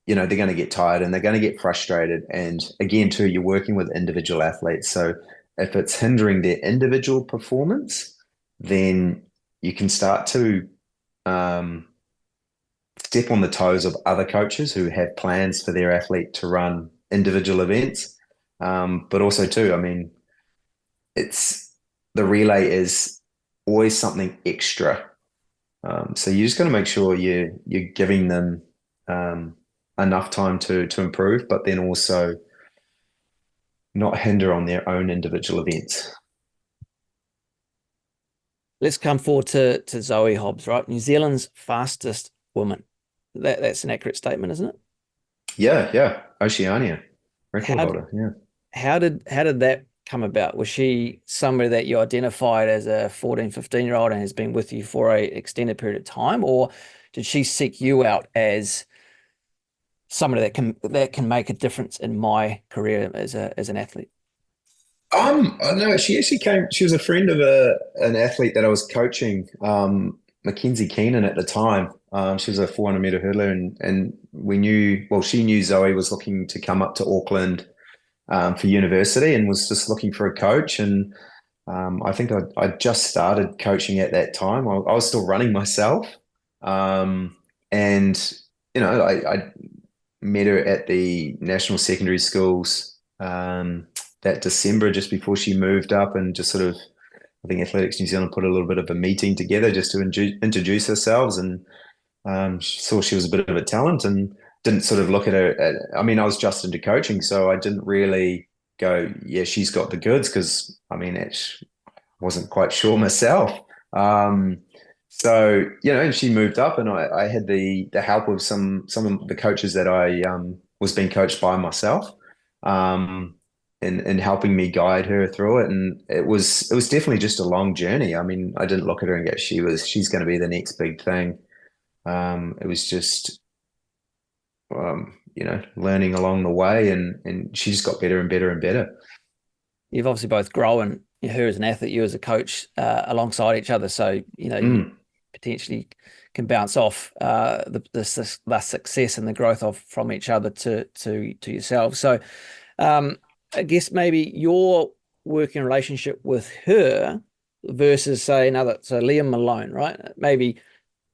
they're going to get tired and they're going to get frustrated. And again, too, you're working with individual athletes. So if it's hindering their individual performance, then you can start to step on the toes of other coaches who have plans for their athlete to run individual events. But also, too, I mean, it's the relay is always something extra. So you just got to make sure you're giving them enough time to improve, but then also not hinder on their own individual events.
Let's come forward to Zoe Hobbs, right? New Zealand's fastest woman. That's an accurate statement, isn't it?
Yeah. Oceania record
How
holder. Yeah.
how did that come about? Was she somebody that you identified as a 14, 15-year-old and has been with you for a extended period of time, or did she seek you out as somebody that can make a difference in my career as an athlete?
No, she actually came. She was a friend of an athlete that I was coaching, Mackenzie Keenan at the time. She was a 400-meter hurdler, and we knew. Well, she knew Zoe was looking to come up to Auckland for university, and was just looking for a coach. And I think I just started coaching at that time. I was still running myself, and I met her at the National Secondary Schools that December just before she moved up, and just sort of I think Athletics New Zealand put a little bit of a meeting together just to introduce ourselves, and she saw she was a bit of a talent and didn't sort of look at her. I mean, I was just into coaching, so I didn't really go, yeah, she's got the goods, because I mean, wasn't quite sure myself. Um, so and she moved up, and I had the help of some of the coaches that I was being coached by myself, um, in helping me guide her through it. And it was definitely just a long journey. I mean, I didn't look at her and go, she's going to be the next big thing. It was just learning along the way, and she just got better and better and better.
You've obviously both grown, her as an athlete, you as a coach, alongside each other. So, you
Mm.
potentially can bounce off the success and the growth of from each other to yourself. So, um, I guess maybe your working relationship with her versus, say, another, so Liam Malone, right? Maybe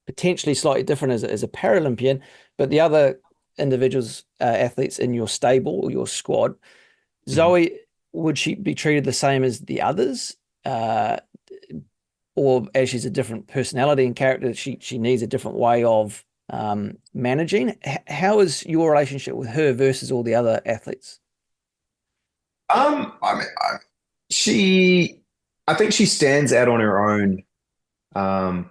potentially slightly different as a Paralympian, but the other individuals, athletes in your stable or your squad,
Mhm.
Zoe, would she be treated the same as the others? Or as she's a different personality and character, she needs a different way of managing. How is your relationship with her versus all the other athletes?
I mean, she, I think she stands out on her own,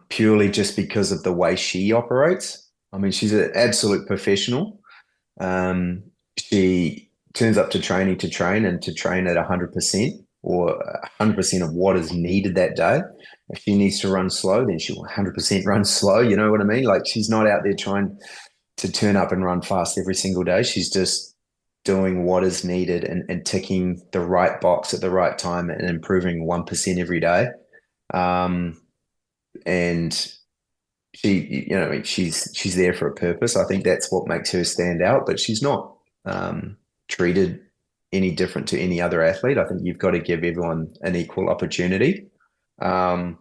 purely just because of the way she operates. I mean, she's an absolute professional. Um, she turns up to train and to train at 100%, or 100% of what is needed that day. If she needs to run slow, then she'll 100% run slow. You know what I mean? Like, she's not out there trying to turn up and run fast every single day. She's just doing what is needed, and ticking the right box at the right time and improving 1% every day. Um, and I mean, she's there for a purpose. I think that's what makes her stand out, but she's not treated any different to any other athlete. I think you've got to give everyone an equal opportunity. Um,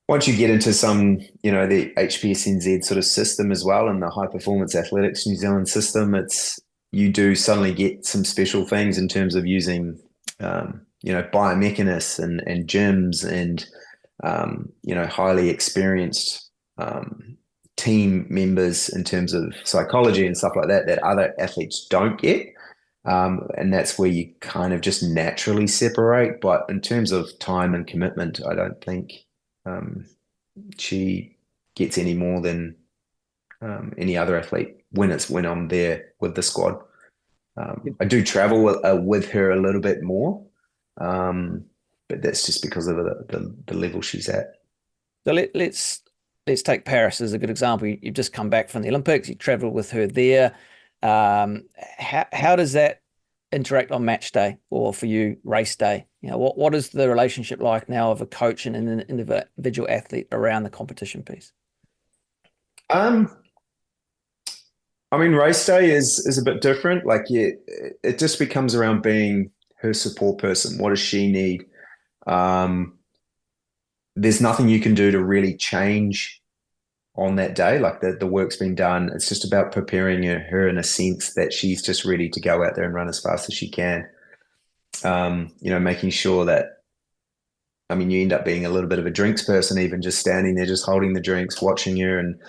Once you get into some, the HPSNZ sort of system as well, and the High Performance Athletics New Zealand system, you do suddenly get some special things in terms of using, biomechanists and gyms, and highly experienced team members in terms of psychology and stuff like that, that other athletes don't get. And that's where you kind of just naturally separate. But in terms of time and commitment, I don't think um, she gets any more than any other athlete when I'm there with the squad. I do travel with her a little bit more, um, but that's just because of the level she's at.
So let's take Paris as a good example. You've just come back from the Olympics. You travelled with her there. How does that interact on match day or for you race day? What is the relationship like now of a coach and an individual athlete around the competition piece?
Um, I mean, race day is a bit different. Like, yeah, it just becomes around being her support person. What does she need? Um, there's nothing you can do to really change on that day. Like, the work's been done. It's just about preparing her in a sense that she's just ready to go out there and run as fast as she can. Making sure that, I mean, you end up being a little bit of a drinks person, even just standing there, just holding the drinks, watching her, and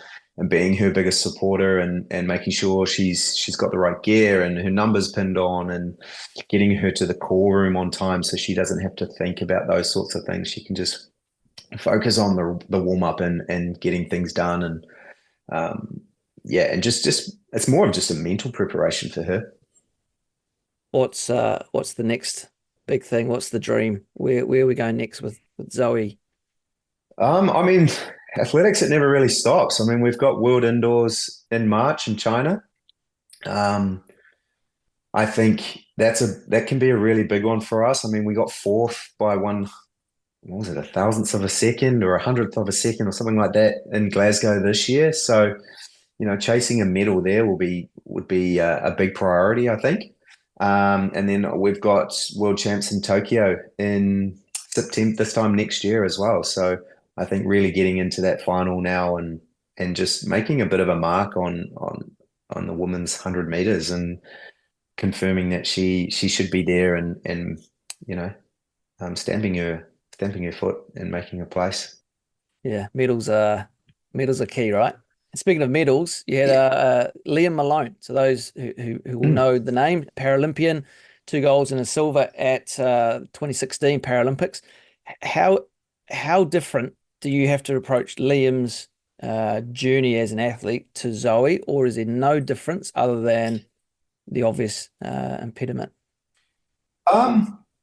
being her biggest supporter, and making sure she's got the right gear and her numbers pinned on, and getting her to the call room on time so she doesn't have to think about those sorts of things. She can just focus on the warm up and getting things done. And yeah, and just it's more of just a mental preparation for her.
What's the next big thing? What's the dream? Where are we going next with Zoe?
I mean, athletics, it never really stops. I mean, we've got World Indoors in March in China. Um, I think that can be a really big one for us. I mean, we got fourth by one, what was it, a thousandth of a second or a hundredth of a second or something like that in Glasgow this year. So, chasing a medal there would be a big priority, I think. And then we've got World Champs in Tokyo in September this time next year as well. So I think really getting into that final now, and just making a bit of a mark on the women's 100 meters, and confirming that she should be there, and stamping her stamping your foot and making a place.
Yeah, medals are key, right? Speaking of medals, you had
Yeah.
Liam Malone. So those who will
Mm.
know the name, Paralympian, 2 golds and a silver at 2016 Paralympics. How how different do you have to approach Liam's journey as an athlete to Zoe, or is there no difference other than the obvious impediment?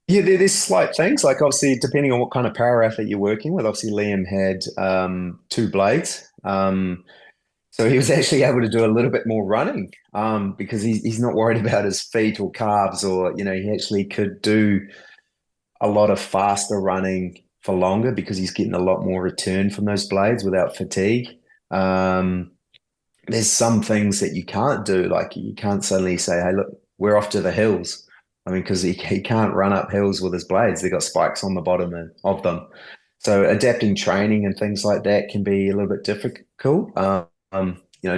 Yeah, there's slight things like obviously depending on what kind of power athlete you're working with. Obviously, Liam had two blades, so he was actually able to do a little bit more running because he's not worried about his feet or calves, or he actually could do a lot of faster running for longer because he's getting a lot more return from those blades without fatigue. Um, there's some things that you can't do. Like you can't suddenly say, "Hey, look, we're off to the hills." I mean, because he can't run up hills with his blades. They've got spikes on the bottom of them. So adapting training and things like that can be a little bit difficult.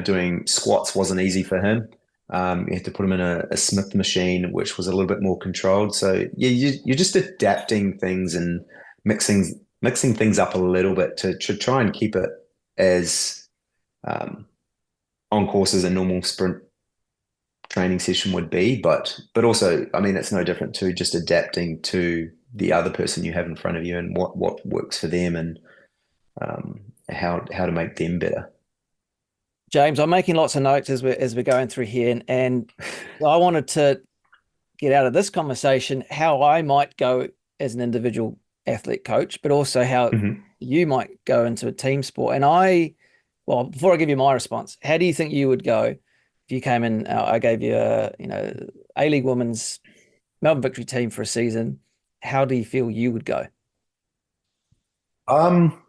Doing squats wasn't easy for him. You had to put him in a Smith machine, which was a little bit more controlled. So yeah, you're just adapting things and mixing things up a little bit to try and keep it as um, on course as a normal sprint training session would be, but also, I mean, it's no different to just adapting to the other person you have in front of you and what works for them and um, how to make them better.
James, I'm making lots of notes as we're going through here, and I wanted to get out of this conversation how I might go as an individual athlete coach, but also how
Mhm.
you might go into a team sport. Well, before I give you my response, how do you think you would go if you came in? I gave you A League Women's Melbourne Victory team for a season. How do you feel you would go?
Um,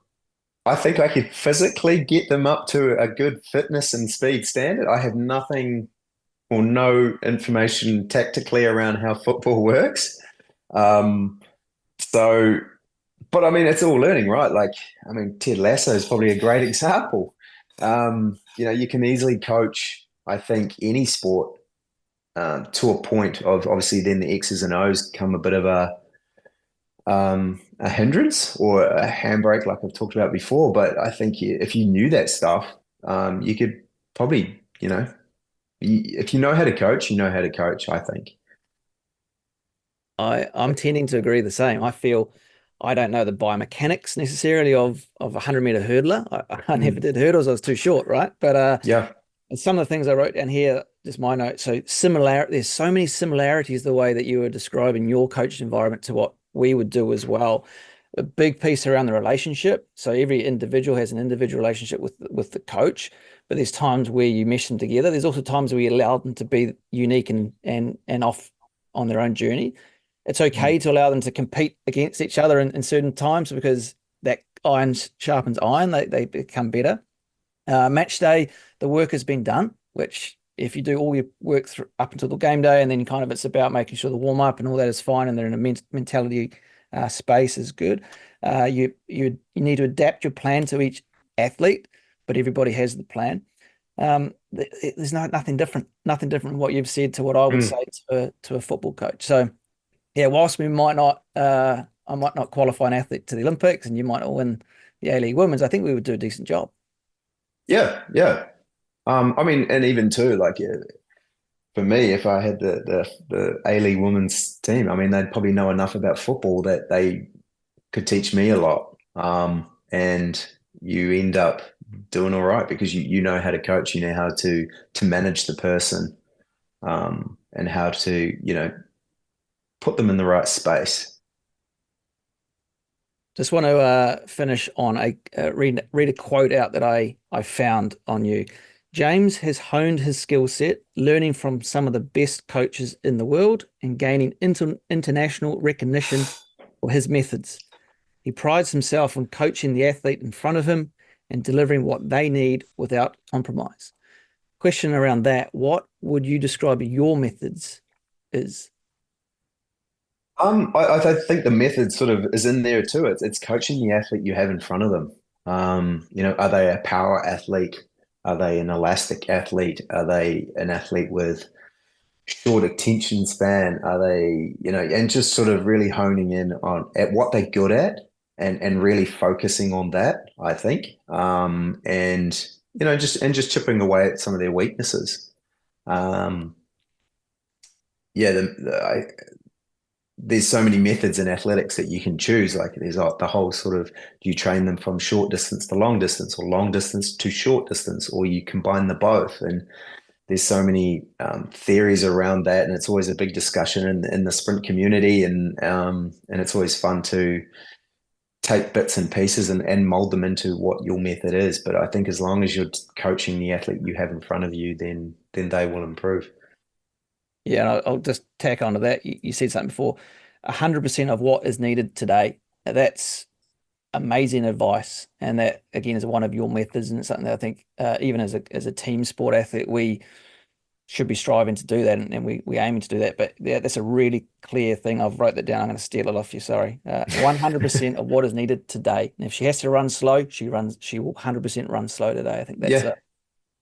I think I could physically get them up to a good fitness and speed standard. I have nothing or no information tactically around how football works. Um, so, but I mean, it's all learning, right? Like, I mean, Ted Lasso is probably a great example. You can easily coach, I think, any sport to a point of obviously then the X's and O's come a bit of a hindrance or a handbrake, like I've talked about before. But I think if you knew that stuff, you could probably, if you know how to coach, you know how to coach, I think.
I'm tending to agree the same. I feel I don't know the biomechanics necessarily of a 100-meter hurdler. I never
Mm.
did hurdles. I was too short, right? But
Yeah.
and some of the things I wrote down here, just my notes. So there's so many similarities the way that you were describing your coach environment to what we would do as well. A big piece around the relationship. So every individual has an individual relationship with the coach, but there's times where you mesh them together. There's also times where you allow them to be unique and off on their own journey. It's
Mm.
okay to allow them to compete against each other in certain times because that iron sharpens iron. They become better. Match day, the work has been done, which if you do all your work up until the game day and then kind of it's about making sure the warm up and all that is fine and they're in a mentality space is good. You need to adapt your plan to each athlete, but everybody has the plan. There's nothing different from what you've said to what I would
Mm.
say to a football coach. So yeah, whilst I might not qualify an athlete to the Olympics and you might not win the A League Women's, I think we would do a decent job.
Yeah, yeah. I mean, and even too, like for me, if I had the A-League women's team, I mean, they'd probably know enough about football that they could teach me a lot. And you end up doing all right because you know how to coach, you know how to manage the person, and how to, put them in the right space.
Just want to finish on read a quote out that I found on you. James has honed his skill set, learning from some of the best coaches in the world and gaining international recognition for his methods. He prides himself on coaching the athlete in front of him and delivering what they need without compromise. Question around that: what would you describe your methods is?
I think the method sort of is in there too. It's coaching the athlete you have in front of them. Are they a power athlete? Are they an elastic athlete? Are they an athlete with short attention span? Are they, and just sort of really honing in on at what they're good at and really focusing on that, I think. And just chipping away at some of their weaknesses. Um, yeah, there's so many methods in athletics that you can choose. Like there's the whole sort of, do you train them from short distance to long distance, or long distance to short distance, or you combine the both? And there's so many theories around that, and it's always a big discussion in the sprint community, and it's always fun to take bits and pieces and mold them into what your method is. But I think as long as you're coaching the athlete you have in front of you, then they will improve.
Yeah, and I'll just tack onto that. You said something before, 100% of what is needed today. That's amazing advice, and that again is one of your methods, and it's something that I think even as a team sport athlete, we should be striving to do that, and we aiming to do that. But yeah, that's a really clear thing. I've wrote that down. I'm going to steal it off you. Sorry. 100% of what is needed today. And if she has to run slow, she runs. She will 100% run slow today. I think
Yeah,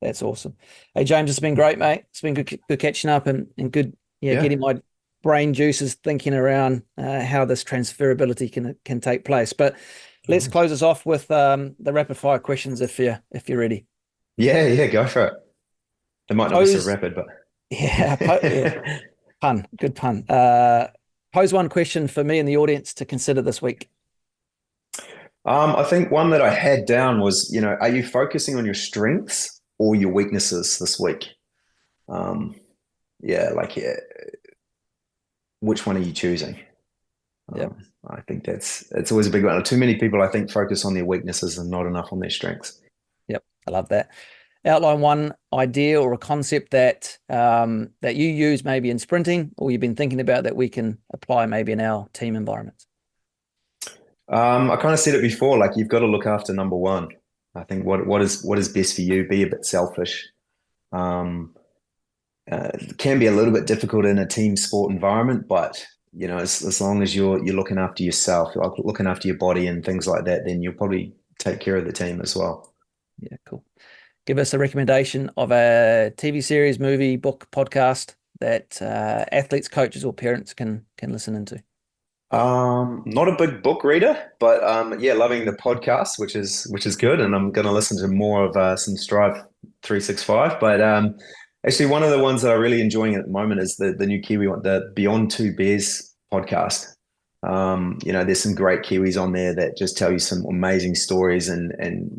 that's awesome. Hey James, it's been great, mate. It's been good catching up and good, yeah,
yeah.
getting my brain juices thinking around how this transferability can take place. But let's
Nice.
close us off with the rapid fire questions if you're ready.
Yeah, yeah, go for it. It might not be so
Pose,
rapid, but
yeah, pun, good pun. Pose one question for me and the audience to consider this week.
I think one that I had down was, are you focusing on your strengths or your weaknesses this week? Um, yeah, which one are you choosing?
Yeah,
I think it's always a big one. Too many people, I think, focus on their weaknesses and not enough on their strengths.
yep, I love that. Outline one idea or a concept that you use maybe in sprinting or you've been thinking about that we can apply maybe in our team environments.
I kind of said it before, like you've got to look after number one. I think what is best for you, be a bit selfish. Um, it can be a little bit difficult in a team sport environment, but as long as you're looking after yourself, like looking after your body and things like that, then you'll probably take care of the team as well.
Yeah, cool. Give us a recommendation of a TV series, movie, book, podcast that athletes, coaches, or parents can listen into.
Not a big book reader, but yeah, loving the podcast, which is good, and I'm going to listen to more of some Strive 365. But actually, one of the ones that I'm really enjoying at the moment is the new Kiwi one, the Beyond Two Bears podcast. There's some great Kiwis on there that just tell you some amazing stories, and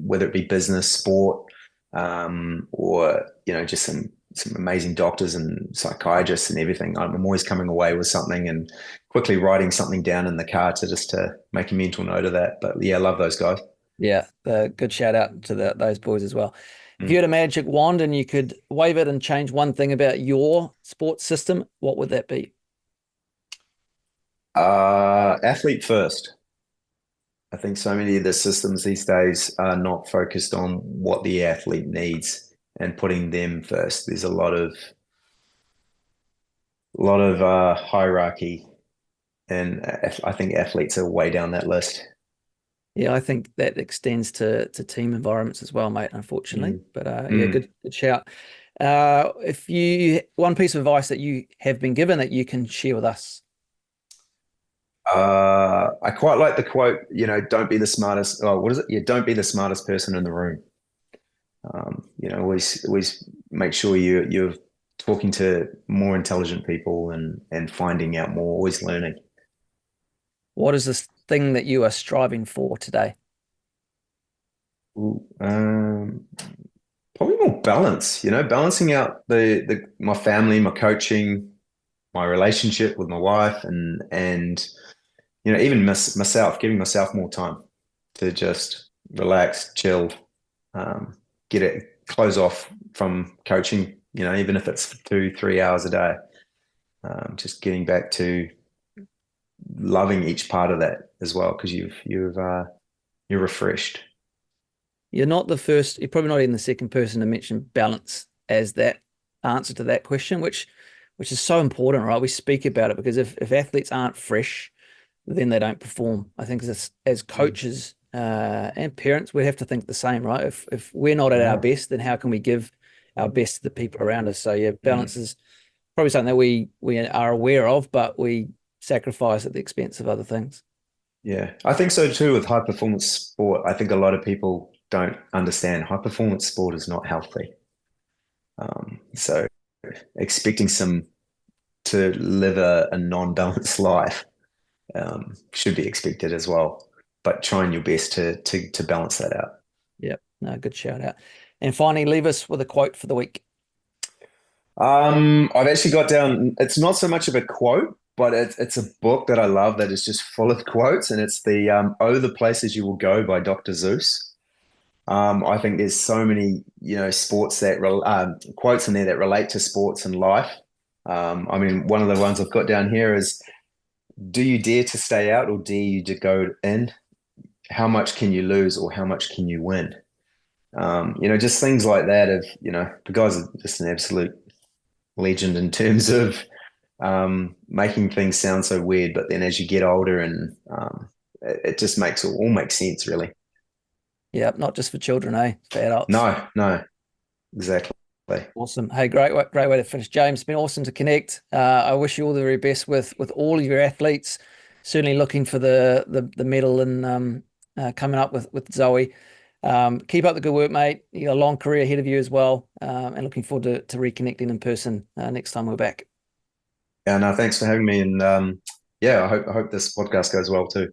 whether it be business, sport, or just some amazing doctors and psychiatrists and everything. I'm always coming away with something and quickly writing something down in the car to make a mental note of that. But yeah, I love those guys.
Yeah, good shout out to those boys as well. If you
Mm.
had a magic wand and you could wave it and change one thing about your sports system, what would that be?
Athlete first. I think so many of the systems these days are not focused on what the athlete needs and putting them first. There's a lot of hierarchy, and I think athletes are way down that list.
Yeah, I think that extends to team environments as well, mate, unfortunately.
Mm.
But yeah,
Mm.
good shout. If you one piece of advice that you have been given that you can share with us.
I quite like the quote, don't be the smartest. Oh, what is it? Yeah, don't be the smartest person in the room. Always make sure you're talking to more intelligent people and finding out more, always learning.
What is this thing that you are striving for today?
Ooh, probably more balance, balancing out the my family, my coaching, my relationship with my wife, and even myself, giving myself more time to just relax, chill, get it, close off from coaching, even if it's 2, 3 hours a day. Just getting back to loving each part of that as well, because you're refreshed.
You're not the first, you're probably not even the second person to mention balance as that answer to that question, which is so important, right? We speak about it because if athletes aren't fresh, then they don't perform. I think as
Mm.
coaches and parents, we have to think the same, right? If we're not at our
Yeah.
best, then how can we give our best to the people around us? So yeah, balance
Mm.
is probably something that we are aware of, but we sacrifice at the expense of other things.
Yeah, I think so too with high performance sport. I think a lot of people don't understand high performance sport is not healthy. So expecting some to live a non-balanced life should be expected as well. But trying your best to balance that out.
Yep. No, good shout out. And finally, leave us with a quote for the week.
I've actually got down, it's not so much of a quote, but it's a book that I love that is just full of quotes, and it's the Oh, the Places You Will Go by Dr. Seuss. I think there's so many, sports that quotes in there that relate to sports and life. I mean, one of the ones I've got down here is, do you dare to stay out or dare you to go in? How much can you lose or how much can you win? Just things like that of, the guy's just an absolute legend in terms of making things sound so weird, but then as you get older and it just makes all makes sense, really.
Yeah, not just for children, eh? For adults.
No, no, exactly.
Awesome. Hey, great way to finish, James. It's been awesome to connect. I wish you all the very best with all of your athletes. Certainly looking for the medal and coming up with Zoe. Keep up the good work, mate. You got a long career ahead of you as well, and looking forward to reconnecting in person next time we're back.
Yeah, no, thanks for having me, and yeah, I hope this podcast goes well too.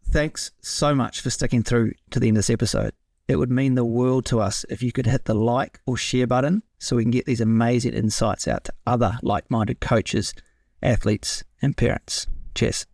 Thanks so much for sticking through to the end of this episode. It would mean the world to us if you could hit the like or share button so we can get these amazing insights out to other like-minded coaches, athletes, and parents. Cheers.